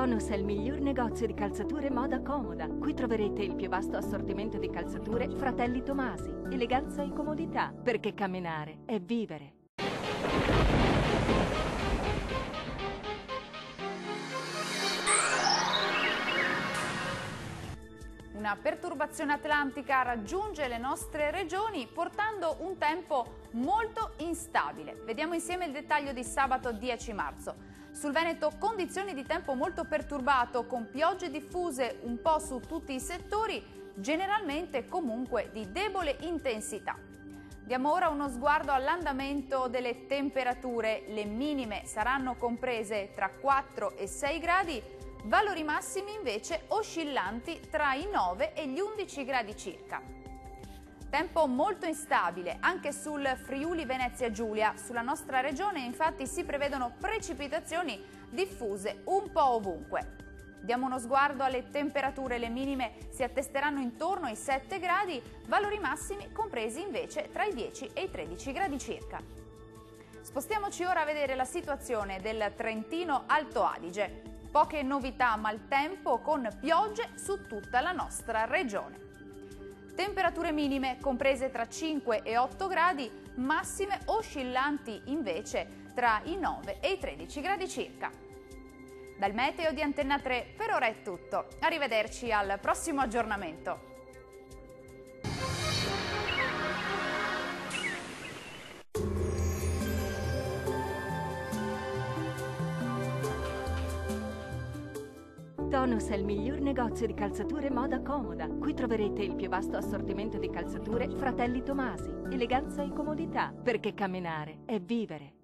Tonus è il miglior negozio di calzature moda comoda. Qui troverete il più vasto assortimento di calzature Fratelli Tomasi. Eleganza e comodità, perché camminare è vivere. Una perturbazione atlantica raggiunge le nostre regioni portando un tempo molto instabile. Vediamo insieme il dettaglio di sabato 10 marzo. Sul Veneto condizioni di tempo molto perturbato con piogge diffuse un po' su tutti i settori, generalmente comunque di debole intensità. Diamo ora uno sguardo all'andamento delle temperature. Le minime saranno comprese tra 4 e 6 gradi, valori massimi invece oscillanti tra i 9 e gli 11 gradi circa. Tempo molto instabile anche sul Friuli Venezia Giulia. Sulla nostra regione infatti si prevedono precipitazioni diffuse un po' ovunque. Diamo uno sguardo alle temperature. Le minime si attesteranno intorno ai 7 gradi, valori massimi compresi invece tra i 10 e i 13 gradi circa. Spostiamoci ora a vedere la situazione del Trentino Alto Adige. Poche novità, maltempo con piogge su tutta la nostra regione. Temperature minime comprese tra 5 e 8 gradi, massime oscillanti invece tra i 9 e i 13 gradi circa. Dal meteo di Antenna 3 per ora è tutto. Arrivederci al prossimo aggiornamento. Tonus è il miglior negozio di calzature moda comoda. Qui troverete il più vasto assortimento di calzature Fratelli Tomasi. Eleganza e comodità, perché camminare è vivere.